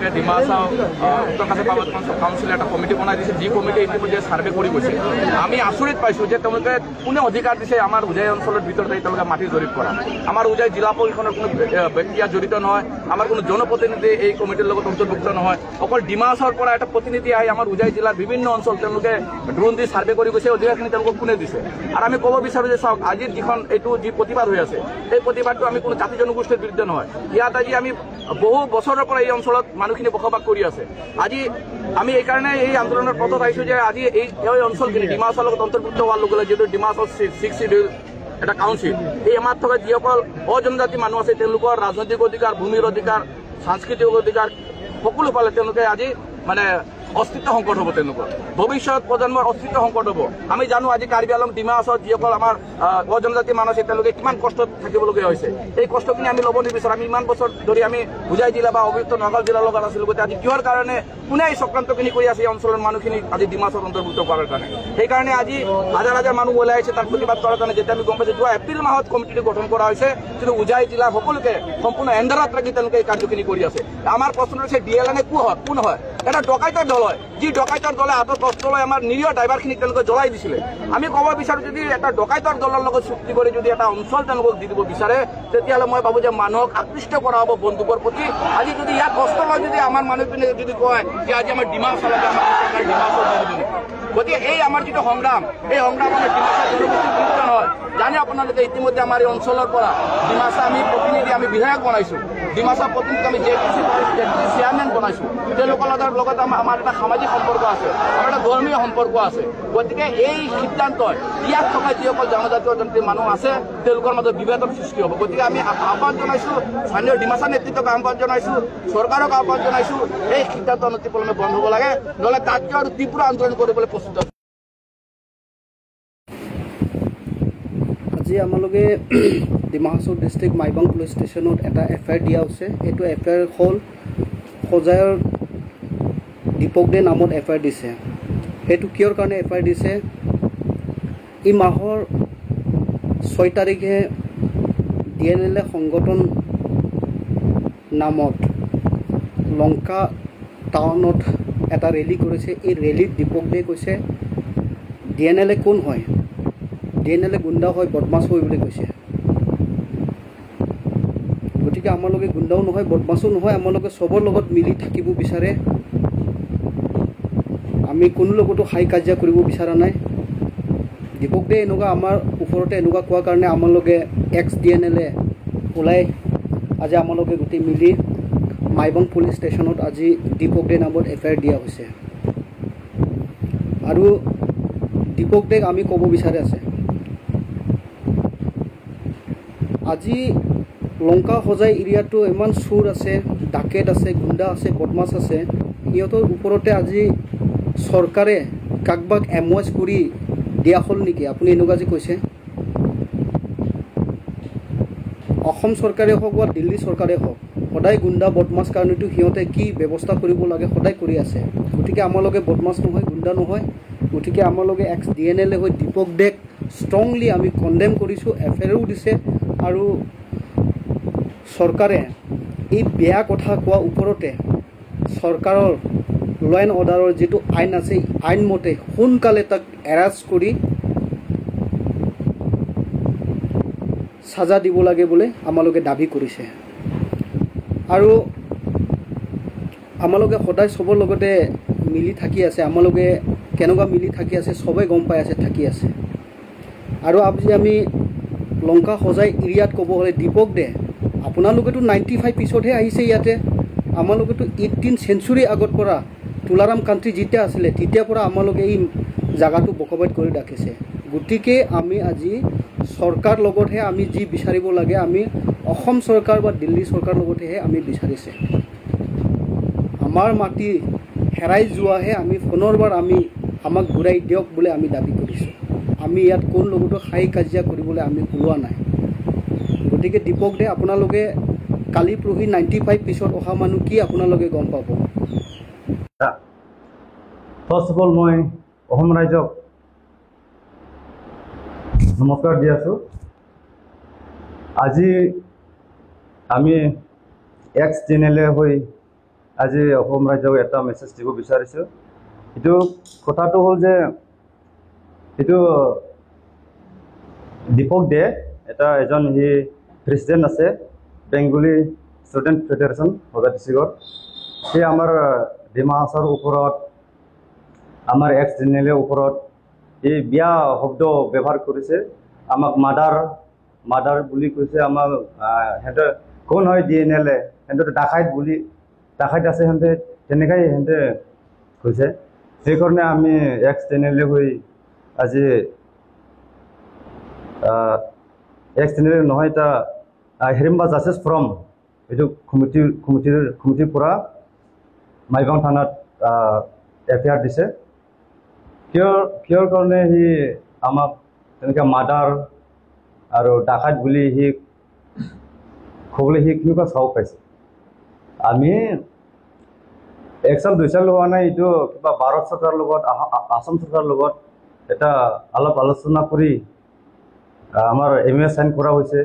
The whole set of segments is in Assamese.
তেওঁলোকে ডিমা হাছাও উত্তৰ কাছাৰ পাৰ্বত্য অঞ্চল কাউন্সিলে এটা কমিটি বনাই দিছে, যি কমিটি ইতিমধ্যে ছাৰ্ভে কৰি গৈছে। আমি আচৰিত পাইছোঁ যে তেওঁলোকে কোনে অধিকাৰ দিছে আমাৰ উজাই অঞ্চলৰ ভিতৰতে তেওঁলোকে মাটি জৰীপ কৰা। আমাৰ উজাই জিলা পৰিষদৰ কোনো ব্যক্তি জড়িত নহয়, আমাৰ কোনো জনপ্ৰতিনিধি এই কমিটিৰ লগত অন্তৰ্ভুক্ত নহয়। অকল ডিমা হাছাওৰ পৰা এটা প্ৰতিনিধি আহি আমাৰ উজাই জিলাৰ বিভিন্ন অঞ্চল তেওঁলোকে ড্ৰোন দি ছাৰ্ভে কৰি গৈছে। অধিকাৰখিনি তেওঁলোকক কোনে দিছে? আৰু আমি ক'ব বিচাৰোঁ যে চাওক, আজিৰ যি প্ৰতিবাদ হৈ আছে, সেই প্ৰতিবাদটো আমি কোনো জাতি জনগোষ্ঠীৰ বিৰুদ্ধে নহয়। ইয়াত আজি আমি বহু বছৰৰ পৰা এই অঞ্চলত মানুহখিনি বসবাস কৰি আছে। আজি আমি এইকাৰণে এই আন্দোলনৰ পথত আহিছোঁ যে আজি এই অঞ্চলখিনি ডিমা হাছাওৰ লগত অন্তৰ্ভুক্ত হোৱাৰ লগে লগে যিহেতু ডিমা হাছাও 6 শিডিউল এটা কাউন্সিল, এই আমাৰ থকা যিসকল অজনজাতি মানুহ আছে তেওঁলোকৰ ৰাজনৈতিক অধিকাৰ, ভূমিৰ অধিকাৰ, সাংস্কৃতিক অধিকাৰ সকলো পালে তেওঁলোকে আজি মানে অস্তিত্ব সংকট হ'ব, তেওঁলোকৰ ভৱিষ্যত প্ৰজন্মৰ অস্তিত্ব সংকট হ'ব। আমি জানো আজি কাৰ্বি আংলং ডিমা হাছাওত যিসকল আমাৰ অজনজাতি মানুহ আছে তেওঁলোকে কিমান কষ্টত থাকিবলগীয়া হৈছে। এই কষ্টখিনি আমি ল'ব নিবিচাৰোঁ। আমি ইমান বছৰ ধৰি আমি উজাই জিলা বা অবিভক্ত নগাঁও জিলাৰ লগত আছিলোঁ, গতিকে আজি কিহৰ কাৰণে কোনে এই চক্ৰান্তখিনি কৰি আছে এই অঞ্চলৰ মানুহখিনি আজি ডিমা হাছাওত অন্তৰ্ভুক্ত কৰাৰ কাৰণে? সেইকাৰণে আজি হাজাৰ হাজাৰ মানুহ ওলাই আহিছে তাৰ প্ৰতিবাদ কৰাৰ কাৰণে। যেতিয়া আমি গম পাইছোঁ যোৱা এপ্ৰিল মাহত কমিটিটো গঠন কৰা হৈছে, কিন্তু উজাই জিলাৰ সকলোকে সম্পূৰ্ণ এণ্ডাৰত ৰাখি তেওঁলোকে এই কাৰ্যখিনি কৰি আছে। আমাৰ প্ৰশ্ন হৈছে DLN কোন হয়? এটা ডকাইতৰ দল হয়, যি ডকাইতৰ দলে হাতত অস্ত্ৰ লৈ আমাৰ নিৰীহ ড্ৰাইভাৰখিনিক তেওঁলোকে জ্বলাই দিছিলে। আমি ক'ব বিচাৰোঁ যদি এটা ডকাইতৰ দলৰ লগত চুক্তি কৰি যদি এটা অঞ্চল তেওঁলোকক দি দিব বিচাৰে, তেতিয়াহ'লে মই ভাবোঁ যে মানুহক আকৃষ্ট কৰা হ'ব বন্দুকৰ প্ৰতি। আজি যদি ইয়াত অস্ত্ৰ লৈ যদি আমাৰ মানুহখিনিয়ে যদি কয় যে আজি আমাৰ ডিমা হাছাও লাগে, আমাৰ চৰকাৰ ডিমা হাছাও দি দিব, গতিকে এই আমাৰ যিটো সংগ্ৰাম, এই সংগ্ৰাম আমাৰ ডিমা হাছাও জনগোষ্ঠীৰ বিৰুদ্ধে নহয়। জানে আপোনালোকে ইতিমধ্যে আমাৰ এই অঞ্চলৰ পৰা ডিমা হাছাও আমি প্ৰতিনিধি, আমি বিধায়ক বনাইছোঁ, ডিমা হাছাও প্ৰতিনিধি আমি JTC চেয়াৰমেন বনাইছোঁ। তেওঁলোকৰ লগত আমাৰ এটা সামাজিক সম্পৰ্ক আছে, আমাৰ এটা ধৰ্মীয় সম্পৰ্ক আছে। গতিকে এই সিদ্ধান্তই ইয়াত থকা যিসকল জনজাতীয় মানুহ আছে তেওঁলোকৰ মাজত বিভেদৰ সৃষ্টি হ'ব। গতিকে আমি আহ্বান জনাইছোঁ, স্থানীয় ডিমা হাছাও নেতৃত্বক আহ্বান জনাইছোঁ, চৰকাৰক আহ্বান জনাইছোঁ, এই সিদ্ধান্ত অনতিপলমে বন্ধ হ'ব লাগে, নহ'লে তাতকৈ আৰু তীব্ৰ আন্দোলন কৰিবলৈ প্ৰস্তুত আছে। আজি আমালোকে ডিমা হাছাও ডিষ্ট্ৰিক্ট মাইবাং পুলিচ ষ্টেচনত এটা FIR দিয়া হৈছে। এইটো FIR হ'ল সজায়ৰ দীপক দে নামত FIR দিছে। সেইটো কিয়ৰ কাৰণে FIR দিছে? এই মাহৰ 6 তাৰিখে DNL সংগঠন নামত লংকা টাউনত এটা ৰেলী কৰিছে। এই ৰেলীত দীপক দে কৈছে DNL কোন হয়? DNL গুণ্ডা হয়, বদমাছ হয় বুলি কৈছে। গতিকে আমালোকে গুণ্ডাও নহয়, বদমাছো নহয়, আমালোকে চবৰ লগত মিলি থাকিব বিচাৰে। আমি কোনো লগতো হাই কাজিয়া কৰিব বিচৰা নাই। দীপক দে এনেকুৱা আমাৰ ওপৰতে এনেকুৱা কোৱাৰ কাৰণে আমালোকে ex-DNL ওলাই আজি আমালোকে গোটেই মিলি মাইবাং পুলিচ ষ্টেচনত আজি দীপক দে নামত FIR দিয়া হৈছে। আৰু দীপক দেক আমি ক'ব বিচাৰি আছে, আজি লংকা সজাই এৰিয়াটো ইমান চুৰ আছে, ডাকেত আছে, গুণ্ডা আছে, বদমাছ আছে। সিহঁতৰ ওপৰতে আজি চৰকাৰে কাকবাক MOS কৰি দিয়া হ'ল নেকি? আপুনি এনেকুৱা যে কৈছে, অসম চৰকাৰে হওক বা দিল্লী চৰকাৰে হওক, সদায় গুণ্ডা বদমাছ কাৰণেতো সিহঁতে কি ব্যৱস্থা কৰিব লাগে সদায় কৰি আছে। গতিকে আমালোকে বদমাছ নহয়, গুণ্ডা নহয়। গতিকে আমালোকে ex-DNL হৈ দীপক দেক ষ্ট্ৰংলি আমি কণ্ডেম কৰিছোঁ। FIRও দিছে। আৰু চৰকাৰে এই বেয়া কথা কোৱা ওপৰতে চৰকাৰৰ ল এণ্ড অৰ্ডাৰৰ যিটো আইন আছে, আইন মতে সোনকালে তাক এৰেষ্ট কৰি সাজা দিব লাগে বুলি আমালোকে দাবী কৰিছে। আৰু আমালোকে সদায় চবৰ লগতে মিলি থাকি আছে। আমালোকে কেনেকুৱা মিলি থাকি আছে চবেই গম পাই আছে, থাকি আছে। আৰু আজি আমি লংকা সজাই এৰিয়াত ক'ব হ'লে দীপক দে আপোনালোকেতো 95 পিছতহে আহিছে ইয়াতে। আমালোকেতো 18 চেঞ্চুৰী আগত পৰা তুলাৰাম কাণ্ট্ৰি যেতিয়া আছিলে তেতিয়াৰ পৰা আমালোকে এই জাগাটো বকবাদ কৰি ৰাখিছে। গতিকে আমি আজি চৰকাৰ লগতহে আমি যি বিচাৰিব লাগে, আমি অসম চৰকাৰ বা দিল্লী চৰকাৰ লগতহে আমি বিচাৰিছে। আমাৰ মাটি হেৰাই যোৱাহে আমি পুনৰবাৰ আমাক ঘূৰাই দিয়ক বুলি আমি দাবী কৰিছোঁ। আমি ইয়াত কোন লগতো হাই কাজিয়া কৰিবলৈ আমি ওলোৱা নাই। গতিকে দীপক দে আপোনালোকে কালি পৰহি 95 পিছত অহা মানুহ কি আপোনালোকে গম পাব। ফাৰ্ষ্ট অফ অল মই অসম ৰাইজক নমস্কাৰ দি আছোঁ। আজি আমি ex-DNL হৈ আজি অসম ৰাজ্যক এটা মেছেজ দিব বিচাৰিছোঁ এইটো কথাটো হ'ল যে এইটো দীপক দে এটা এজন হি প্ৰেচিডেণ্ট আছে বেংগলী ষ্টুডেণ্ট ফেডাৰেশ্যন হোজা ডিষ্ট্ৰিক্টৰ সি আমাৰ ডিমা হাছাওৰ ওপৰত আমাৰ এক্স জেনেৰেলৰ ওপৰত এই বিয়া শব্দ ব্যৱহাৰ কৰিছে আমাক মাদাৰ বুলি কৈছে আমাক সিহঁতে কোন হয় DNL সিহঁতে ডাকাইত আছে সিহঁতে তেনেকাই সিহঁতে কৈছে সেইকাৰণে আমি এক্স জেনেৰেল হৈ আজি এক্স জেনেৰেল নহয় এটা হিৰিম্বা জাষ্টিছ ফ্ৰম এইটো কমিটিৰ পৰা মাইবাং থানাত FIR দিছে কিয়ৰ কাৰণে সি আমাক তেনেকৈ মাদাৰ আৰু ডাকাইত বুলি সি ক'বলৈ সি কেনেকুৱা চাওক পাইছে আমি 1 সাল 2 সাল হোৱা নাই এইটো কিবা ভাৰত চৰকাৰৰ লগত আসাম চৰকাৰৰ লগত এটা অলপ আলোচনা কৰি আমাৰ MOU সাইন কৰা হৈছে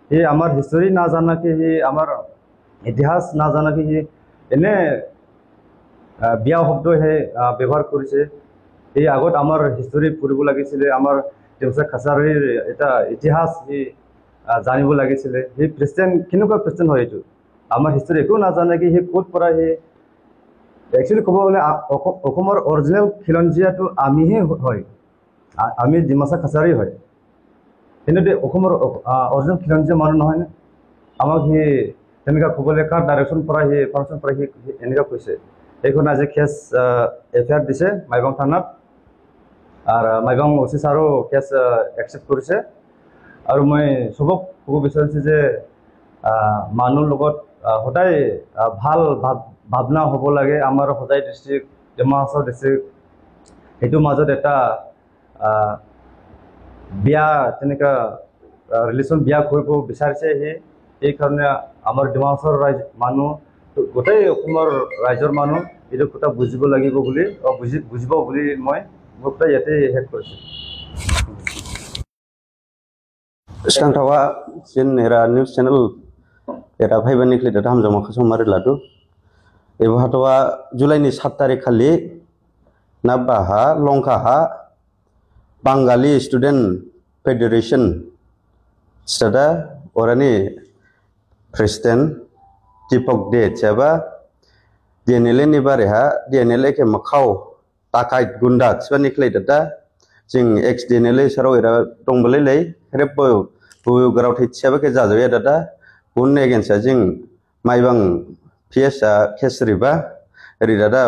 সি আমাৰ হিষ্টৰী নাজানাকে সি আমাৰ ইতিহাস নাজানাকে সি এনে বিয়া শব্দহে ব্যৱহাৰ কৰিছে এই আগত আমাৰ হিষ্টৰী পঢ়িব লাগিছিলে আমাৰ ডিমাছা কাছাৰীৰ এটা ইতিহাস সি জানিব লাগিছিলে সি প্ৰেচিডেণ্ট কেনেকুৱা প্ৰেচিডেণ্ট হয় এইটো আমাৰ হিষ্টৰী একো নাজানাকে সি ক'ত পৰা সি একচুৱেলি ক'ব গ'লে অসমৰ অৰিজিনেল খিলঞ্জীয়াটো আমিহে হয় আমি ডিমাছা কাছাৰী হয় কিন্তু অসমৰ অৰিজিনেল খিলঞ্জীয়া মানুহ নহয়নে আমাক সি তেনেকুৱা ক'বলৈ কাৰ ডাইৰেকশ্যন পৰা সি ফাংচন পৰা সি এনেকুৱা কৈছে এইখন আজি কেছ FIR দিছে মাইবাং থানাত আৰু মাইবাং OC ছাৰো কেছ একচেপ্ট কৰিছে আৰু মই চবক ক'ব বিচাৰিছোঁ যে মানুহৰ লগত সদায় ভাল ভাৱনা হ'ব লাগে আমাৰ হোজাই ডিষ্ট্ৰিক্ট ডিমা হাছাও ডিষ্ট্ৰিক্ট সেইটোৰ মাজত এটা বিয়া তেনেকুৱা ৰিলেশ্যন বিয়া কৰিব বিচাৰিছে সেইকাৰণে আমাৰ ডিমা হাছাওৰ মানুহ গোটেই অসমৰ ৰাইজৰ মানুহ এইটো কথা বুজিব লাগিব বুলি বুজিব বুলি মই মোৰ কথা ইয়াতে শেষ কৰিছোঁ Sangtawa sin era news channel era Bhaibani kli data hamjama khasum mari ladu ebo hatawa July ni 7 tarik khali nabaha longkaha Bengali Student Federation sada orani President Dipok De chaba DNL ni bareha DNL ke makhau takait gunda chbani kli data jing ex DNL saro era tongbale lei rebo buyu garau thitchaba ke jajoya data bunne gensa jing maibang PS kesriba ri data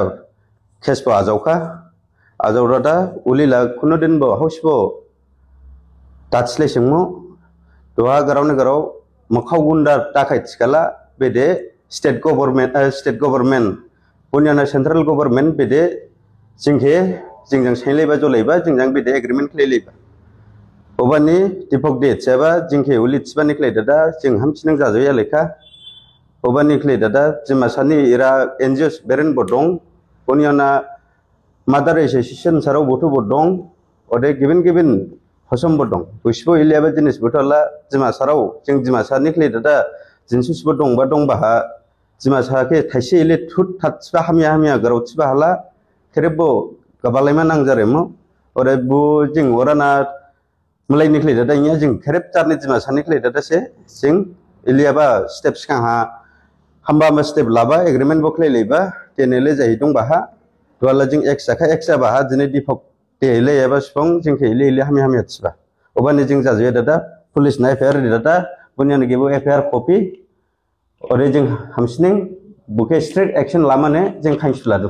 kespo ajauka ajaurada ulila kunodin bo hausbo tatchle singmo doha garau ne garau makhau gunda takai chkala bede state government punyana central government bede jinghe jingjang saileba jolaiba jingjang bede agreement kleiba obani Dipok De chaba jingke uli chbani klei dada jing hamchinang jajoya lekha obani klei dada jimasani ira NGOs beren bodong punyana mother association sarau botu bodong ode given hosom bodong busbo ileba jinis botala jimasarau jing jimasani klei dada jinsus bodong badong baha jimasake thaise ile thut thatsba hamya garau chba hala kherebo kabalaima nangjaremo ore bu jing orana mulai nikli dada nya jing kherep charni jimasani nikli dada se jing iliaba steps ka ha hamba ma step laba agreement boklei leiba tenele jahidong baha dwala jing eksa baha jine Dipok De ile eba spong jing ke ile hamya chba obani jing jajoya dada police na FIR dada bunyani gebo FIR copy ore jing hamsning buke strict action lamane jing khangsula du